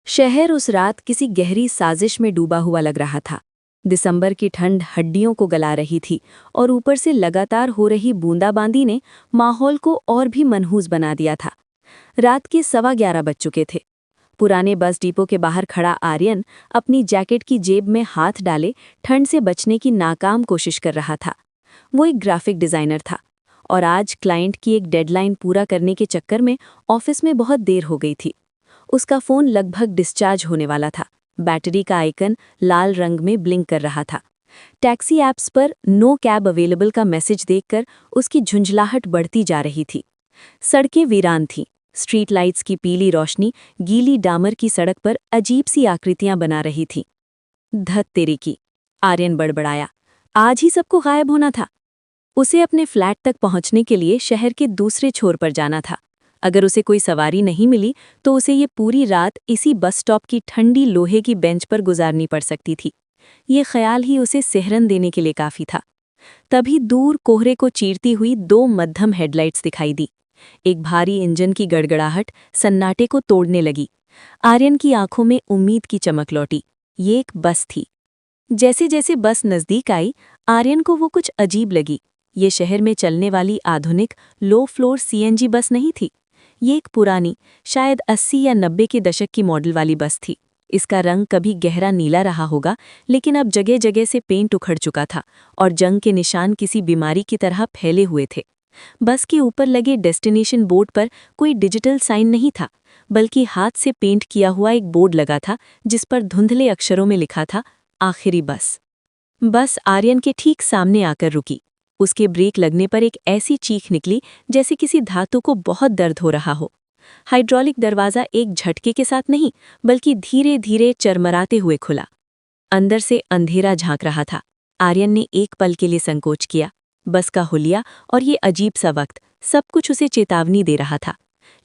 शहर उस रात किसी गहरी साजिश में डूबा हुआ लग रहा था। दिसंबर की ठंड हड्डियों को गला रही थी और ऊपर से लगातार हो रही बूंदाबांदी ने माहौल को और भी मनहूस बना दिया था। रात के 11:15 बज चुके थे। पुराने बस डिपो के बाहर खड़ा आर्यन अपनी जैकेट की जेब में हाथ डाले ठंड से बचने की नाकाम कोशिश कर रहा था। वो एक ग्राफिक डिजाइनर था और आज क्लाइंट की एक डेडलाइन पूरा करने के चक्कर में ऑफिस में बहुत देर हो गई थी। उसका फोन लगभग डिस्चार्ज होने वाला था। बैटरी का आइकन लाल रंग में ब्लिंक कर रहा था। टैक्सी ऐप्स पर नो कैब अवेलेबल का मैसेज देखकर उसकी झुंझलाहट बढ़ती जा रही थी। सड़कें वीरान थीं। स्ट्रीट लाइट्स की पीली रोशनी गीली डामर की सड़क पर अजीब सी आकृतियां बना रही थी। धत तेरी की, आर्यन बड़बड़ाया। आज ही सबको गायब होना था। उसे अपने फ्लैट तक पहुंचने के लिए शहर के दूसरे छोर पर जाना था। अगर उसे कोई सवारी नहीं मिली तो उसे ये पूरी रात इसी बस स्टॉप की ठंडी लोहे की बेंच पर गुजारनी पड़ सकती थी। ये ख्याल ही उसे सिहरन देने के लिए काफी था। तभी दूर कोहरे को चीरती हुई 2 मध्यम हेडलाइट्स दिखाई दी। एक भारी इंजन की गड़गड़ाहट सन्नाटे को तोड़ने लगी। आर्यन की आंखों में उम्मीद की चमक लौटी। ये एक बस थी। जैसे जैसे बस नजदीक आई, आर्यन को वो कुछ अजीब लगी। ये शहर में चलने वाली आधुनिक लो फ्लोर सीएनजी बस नहीं थी। ये एक पुरानी, शायद 80 या 90 के दशक की मॉडल वाली बस थी। इसका रंग कभी गहरा नीला रहा होगा, लेकिन अब जगह जगह से पेंट उखड़ चुका था और जंग के निशान किसी बीमारी की तरह फैले हुए थे। बस के ऊपर लगे डेस्टिनेशन बोर्ड पर कोई डिजिटल साइन नहीं था, बल्कि हाथ से पेंट किया हुआ एक बोर्ड लगा था जिस पर धुंधले अक्षरों में लिखा था, आखिरी बस। बस आर्यन के ठीक सामने आकर रुकी। उसके ब्रेक लगने पर एक ऐसी चीख निकली जैसे किसी धातु को बहुत दर्द हो रहा हो। हाइड्रोलिक दरवाज़ा एक झटके के साथ नहीं, बल्कि धीरे धीरे चरमराते हुए खुला। अंदर से अंधेरा झांक रहा था। आर्यन ने एक पल के लिए संकोच किया। बस का हुलिया और ये अजीब सा वक्त, सब कुछ उसे चेतावनी दे रहा था।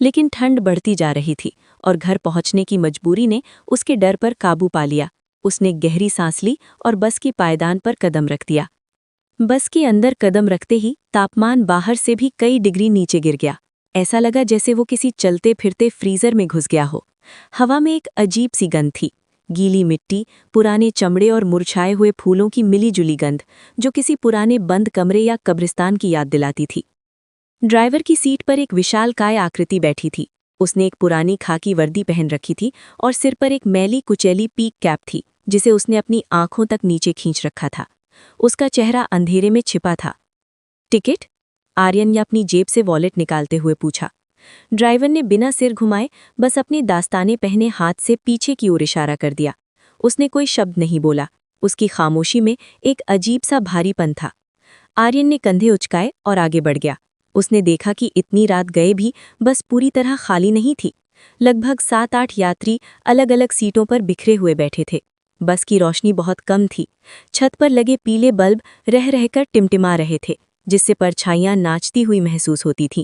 लेकिन ठंड बढ़ती जा रही थी और घर पहुंचने की मजबूरी ने उसके डर पर काबू पा लिया। उसने गहरी सांस ली और बस की पायदान पर कदम रख दिया। बस के अंदर कदम रखते ही तापमान बाहर से भी कई डिग्री नीचे गिर गया। ऐसा लगा जैसे वो किसी चलते फिरते फ्रीजर में घुस गया हो। हवा में एक अजीब सी गंध थी। गीली मिट्टी, पुराने चमड़े और मुरझाए हुए फूलों की मिलीजुली गंध, जो किसी पुराने बंद कमरे या कब्रिस्तान की याद दिलाती थी। ड्राइवर की सीट पर एक विशालकाय आकृति बैठी थी। उसने एक पुरानी खाकी वर्दी पहन रखी थी और सिर पर एक मैली कुचैली पीक कैप थी, जिसे उसने अपनी आंखों तक नीचे खींच रखा था। उसका चेहरा अंधेरे में छिपा था। टिकट? आर्यन ने अपनी जेब से वॉलेट निकालते हुए पूछा। ड्राइवर ने बिना सिर घुमाए बस अपने दास्ताने पहने हाथ से पीछे की ओर इशारा कर दिया। उसने कोई शब्द नहीं बोला। उसकी खामोशी में एक अजीब सा भारीपन था। आर्यन ने कंधे उचकाए और आगे बढ़ गया। उसने देखा कि इतनी रात गए भी बस पूरी तरह खाली नहीं थी। लगभग 7-8 यात्री अलग अलग सीटों पर बिखरे हुए बैठे थे। बस की रोशनी बहुत कम थी। छत पर लगे पीले बल्ब रह रहकर टिमटिमा रहे थे, जिससे परछाइयां नाचती हुई महसूस होती थीं।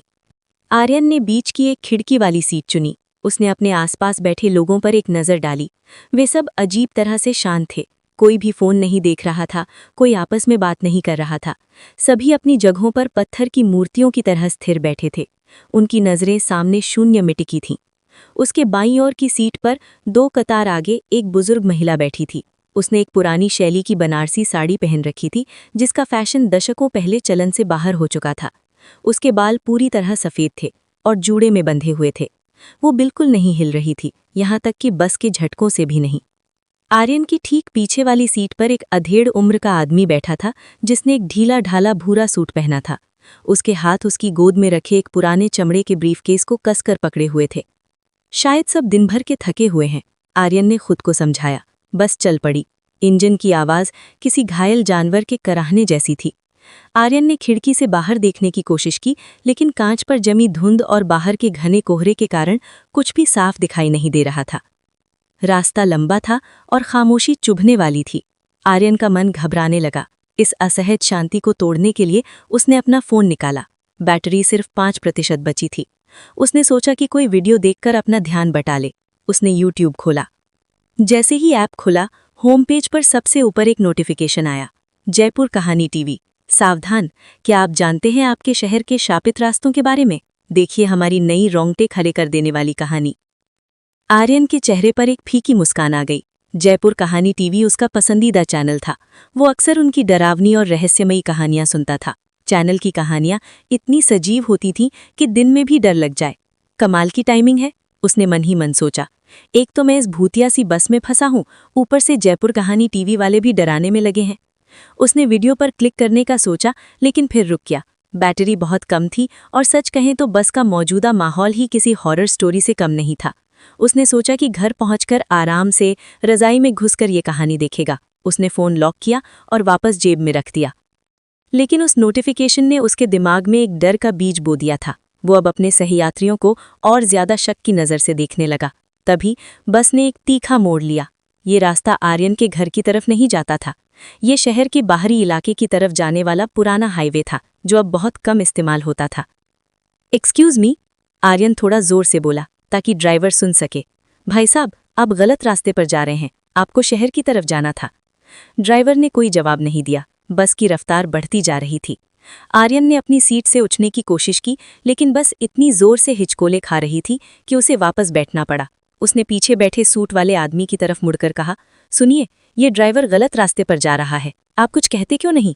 आर्यन ने बीच की एक खिड़की वाली सीट चुनी। उसने अपने आसपास बैठे लोगों पर एक नज़र डाली। वे सब अजीब तरह से शांत थे। कोई भी फोन नहीं देख रहा था, कोई आपस में बात नहीं कर रहा था। सभी अपनी जगहों पर पत्थर की मूर्तियों की तरह स्थिर बैठे थे। उनकी नज़रें सामने शून्य में टिकी थीं। उसके बाईं ओर की सीट पर 2 कतार आगे एक बुजुर्ग महिला बैठी थी। उसने एक पुरानी शैली की बनारसी साड़ी पहन रखी थी, जिसका फैशन दशकों पहले चलन से बाहर हो चुका था। उसके बाल पूरी तरह सफ़ेद थे और जूड़े में बंधे हुए थे। वो बिल्कुल नहीं हिल रही थी, यहाँ तक कि बस के झटकों से भी नहीं। आर्यन की ठीक पीछे वाली सीट पर एक अधेड़ उम्र का आदमी बैठा था, जिसने एक ढीला ढाला भूरा सूट पहना था। उसके हाथ उसकी गोद में रखे एक पुराने चमड़े के ब्रीफकेस को कसकर पकड़े हुए थे। शायद सब दिन भर के थके हुए हैं, आर्यन ने खुद को समझाया। बस चल पड़ी। इंजन की आवाज़ किसी घायल जानवर के कराहने जैसी थी। आर्यन ने खिड़की से बाहर देखने की कोशिश की, लेकिन कांच पर जमी धुंध और बाहर के घने कोहरे के कारण कुछ भी साफ दिखाई नहीं दे रहा था। रास्ता लंबा था और खामोशी चुभने वाली थी। आर्यन का मन घबराने लगा। इस असहज शांति को तोड़ने के लिए उसने अपना फ़ोन निकाला। बैटरी सिर्फ 5% बची थी। उसने सोचा कि कोई वीडियो देखकर अपना ध्यान बटा ले। उसने यूट्यूब खोला। जैसे ही ऐप खुला, होम पेज पर सबसे ऊपर एक नोटिफिकेशन आया, जयपुर कहानी टीवी। सावधान, क्या आप जानते हैं आपके शहर के शापित रास्तों के बारे में? देखिए हमारी नई रोंगटे खड़े कर देने वाली कहानी। आर्यन के चेहरे पर एक फीकी मुस्कान आ गई। जयपुर कहानी टीवी उसका पसंदीदा चैनल था। वो अक्सर उनकी डरावनी और रहस्यमयी कहानियां सुनता था। चैनल की कहानियां इतनी सजीव होती थीं कि दिन में भी डर लग जाए। कमाल की टाइमिंग है, उसने मन ही मन सोचा। एक तो मैं इस भूतिया सी बस में फंसा हूं, ऊपर से जयपुर कहानी टीवी वाले भी डराने में लगे हैं। उसने वीडियो पर क्लिक करने का सोचा, लेकिन फिर रुक गया। बैटरी बहुत कम थी और सच कहें तो बस का मौजूदा माहौल ही किसी हॉरर स्टोरी से कम नहीं था। उसने सोचा कि घर पहुंचकर आराम से रजाई में घुसकर ये कहानी देखेगा। उसने फ़ोन लॉक किया और वापस जेब में रख दिया। लेकिन उस नोटिफिकेशन ने उसके दिमाग में एक डर का बीज बो दिया था। वो अब अपने सहयात्रियों को और ज्यादा शक की नज़र से देखने लगा। तभी बस ने एक तीखा मोड़ लिया। ये रास्ता आर्यन के घर की तरफ नहीं जाता था। ये शहर के बाहरी इलाके की तरफ जाने वाला पुराना हाईवे था, जो अब बहुत कम इस्तेमाल होता था। एक्सक्यूज़ मी, आर्यन थोड़ा जोर से बोला ताकि ड्राइवर सुन सके। भाई साहब, आप गलत रास्ते पर जा रहे हैं, आपको शहर की तरफ जाना था। ड्राइवर ने कोई जवाब नहीं दिया। बस की रफ्तार बढ़ती जा रही थी। आर्यन ने अपनी सीट से उठने की कोशिश की, लेकिन बस इतनी जोर से हिचकोले खा रही थी कि उसे वापस बैठना पड़ा। उसने पीछे बैठे सूट वाले आदमी की तरफ मुड़कर कहा, सुनिए, ये ड्राइवर गलत रास्ते पर जा रहा है, आप कुछ कहते क्यों नहीं?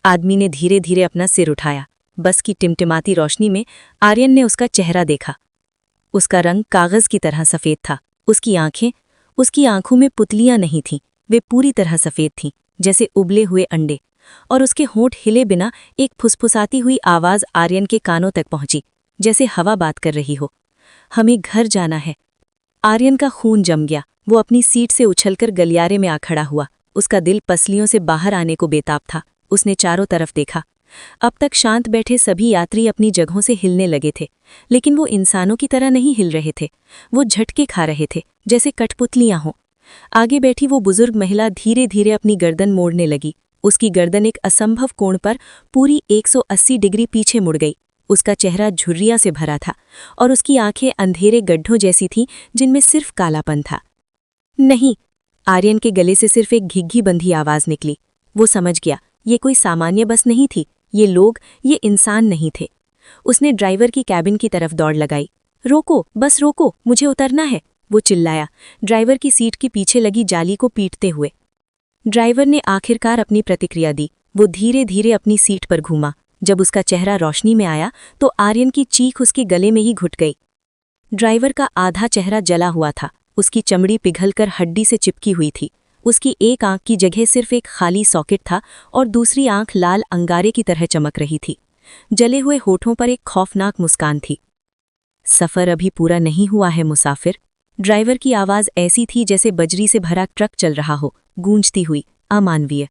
आदमी ने धीरे धीरे अपना सिर उठाया। बस की टिमटिमाती रोशनी में आर्यन ने उसका चेहरा देखा। उसका रंग कागज की तरह सफ़ेद था। उसकी आंखों में पुतलियां नहीं थीं, वे पूरी तरह सफ़ेद थीं, जैसे उबले हुए अंडे। और उसके होंठ हिले बिना एक फुसफुसाती हुई आवाज़ आर्यन के कानों तक पहुंची, जैसे हवा बात कर रही हो। हमें घर जाना है। आर्यन का खून जम गया। वो अपनी सीट से उछलकर गलियारे में आ खड़ा हुआ। उसका दिल पसलियों से बाहर आने को बेताब था। उसने चारों तरफ देखा। अब तक शांत बैठे सभी यात्री अपनी जगहों से हिलने लगे थे, लेकिन वो इंसानों की तरह नहीं हिल रहे थे। वो झटके खा रहे थे, जैसे कठपुतलियां हों। आगे बैठी वो बुजुर्ग महिला धीरे धीरे अपनी गर्दन मोड़ने लगी। उसकी गर्दन एक असंभव कोण पर पूरी 180 डिग्री पीछे मुड़ गई। उसका चेहरा झुर्रियां से भरा था और उसकी आंखें अंधेरे गड्ढों जैसी थीं, जिनमें सिर्फ कालापन था। नहीं, आर्यन के गले से सिर्फ एक घिघी बंधी आवाज निकली। वो समझ गया, ये कोई सामान्य बस नहीं थी। ये लोग, ये इंसान नहीं थे। उसने ड्राइवर की कैबिन की तरफ दौड़ लगाई। रोको, बस रोको, मुझे उतरना है, वो चिल्लाया, ड्राइवर की सीट के पीछे लगी जाली को पीटते हुए। ड्राइवर ने आखिरकार अपनी प्रतिक्रिया दी। वो धीरे धीरे अपनी सीट पर घूमा। जब उसका चेहरा रोशनी में आया तो आर्यन की चीख उसके गले में ही घुट गई। ड्राइवर का आधा चेहरा जला हुआ था। उसकी चमड़ी पिघलकर हड्डी से चिपकी हुई थी। उसकी एक आंख की जगह सिर्फ एक खाली सॉकेट था और दूसरी आंख लाल अंगारे की तरह चमक रही थी। जले हुए होठों पर एक खौफनाक मुस्कान थी। सफ़र अभी पूरा नहीं हुआ है मुसाफिर। ड्राइवर की आवाज़ ऐसी थी जैसे बजरी से भरा ट्रक चल रहा हो, गूंजती हुई, अमानवीय।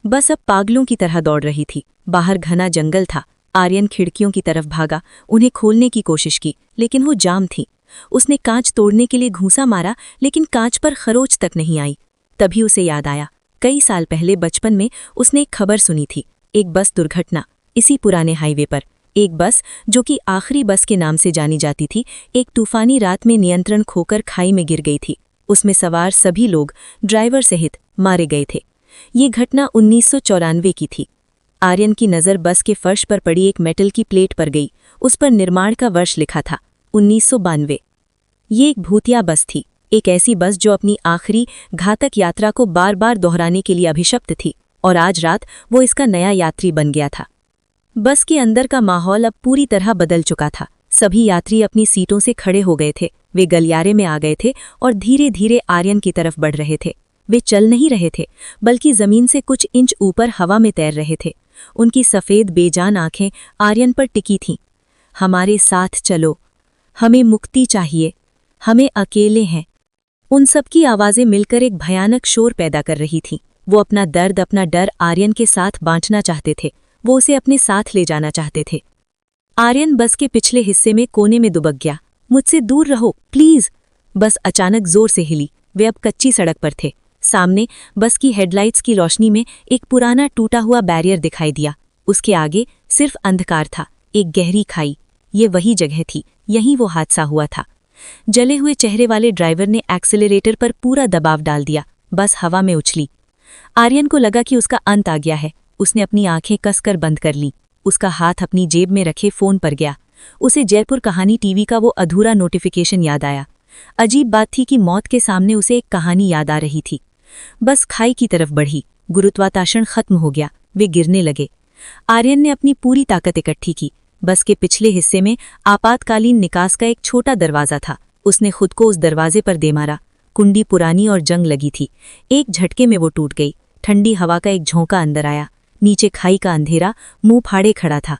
बस अब पागलों की तरह दौड़ रही थी। बाहर घना जंगल था। आर्यन खिड़कियों की तरफ भागा, उन्हें खोलने की कोशिश की, लेकिन वो जाम थी। उसने कांच तोड़ने के लिए घूंसा मारा, लेकिन कांच पर खरोच तक नहीं आई। तभी उसे याद आया, कई साल पहले बचपन में उसने एक खबर सुनी थी, एक बस दुर्घटना, इसी पुराने हाईवे पर। एक बस, जो कि आखिरी बस के नाम से जानी जाती थी, एक तूफानी रात में नियंत्रण खोकर खाई में गिर गई थी। उसमें सवार सभी लोग, ड्राइवर सहित, मारे गए थे। ये घटना 1994 की थी। आर्यन की नज़र बस के फर्श पर पड़ी एक मेटल की प्लेट पर गई। उस पर निर्माण का वर्ष लिखा था, 1992। ये एक भूतिया बस थी, एक ऐसी बस जो अपनी आखिरी घातक यात्रा को बार बार दोहराने के लिए अभिशप्त थी, और आज रात वो इसका नया यात्री बन गया था। बस के अंदर का माहौल अब पूरी तरह बदल चुका था। सभी यात्री अपनी सीटों से खड़े हो गए थे। वे गलियारे में आ गए थे और धीरे धीरे आर्यन की तरफ बढ़ रहे थे। वे चल नहीं रहे थे, बल्कि जमीन से कुछ इंच ऊपर हवा में तैर रहे थे। उनकी सफ़ेद बेजान आंखें आर्यन पर टिकी थीं। हमारे साथ चलो, हमें मुक्ति चाहिए, हमें अकेले हैं। उन सबकी आवाज़ें मिलकर एक भयानक शोर पैदा कर रही थीं। वो अपना दर्द, अपना डर आर्यन के साथ बांटना चाहते थे। वो उसे अपने साथ ले जाना चाहते थे। आर्यन बस के पिछले हिस्से में कोने में दुबक गया। मुझसे दूर रहो, प्लीज। बस अचानक जोर से हिली। वे अब कच्ची सड़क पर थे। सामने बस की हेडलाइट्स की रोशनी में एक पुराना टूटा हुआ बैरियर दिखाई दिया। उसके आगे सिर्फ अंधकार था, एक गहरी खाई। ये वही जगह थी, यहीं वो हादसा हुआ था। जले हुए चेहरे वाले ड्राइवर ने एक्सेलरेटर पर पूरा दबाव डाल दिया। बस हवा में उछली। आर्यन को लगा कि उसका अंत आ गया है। उसने अपनी आंखें कसकर बंद कर लीं। उसका हाथ अपनी जेब में रखे फोन पर गया। उसे जयपुर कहानी टीवी का वो अधूरा नोटिफिकेशन याद आया। अजीब बात थी कि मौत के सामने उसे एक कहानी याद आ रही थी। बस खाई की तरफ बढ़ी, गुरुत्वाकर्षण खत्म हो गया, वे गिरने लगे। आर्यन ने अपनी पूरी ताकत इकट्ठी की। बस के पिछले हिस्से में आपातकालीन निकास का एक छोटा दरवाजा था। उसने खुद को उस दरवाजे पर दे मारा। कुंडी पुरानी और जंग लगी थी। एक झटके में वो टूट गई। ठंडी हवा का एक झोंका अंदर आया। नीचे खाई का अंधेरा मुंह फाड़े खड़ा था।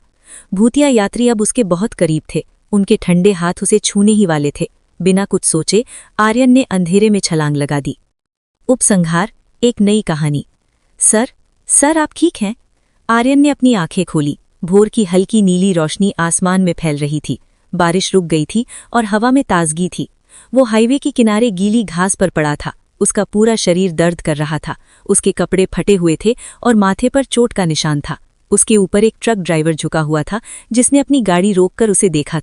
भूतिया यात्री अब उसके बहुत करीब थे। उनके ठंडे हाथ उसे छूने ही वाले थे। बिना कुछ सोचे आर्यन ने अंधेरे में छलांग लगा दी। उपसंहार, एक नई कहानी। सर आप ठीक हैं? आर्यन ने अपनी आंखें खोली। भोर की हल्की नीली रोशनी आसमान में फैल रही थी। बारिश रुक गई थी और हवा में ताजगी थी। वो हाईवे के किनारे गीली घास पर पड़ा था। उसका पूरा शरीर दर्द कर रहा था। उसके कपड़े फटे हुए थे और माथे पर चोट का निशान था। उसके ऊपर एक ट्रक ड्राइवर झुका हुआ था, जिसने अपनी गाड़ी रोककर उसे देखा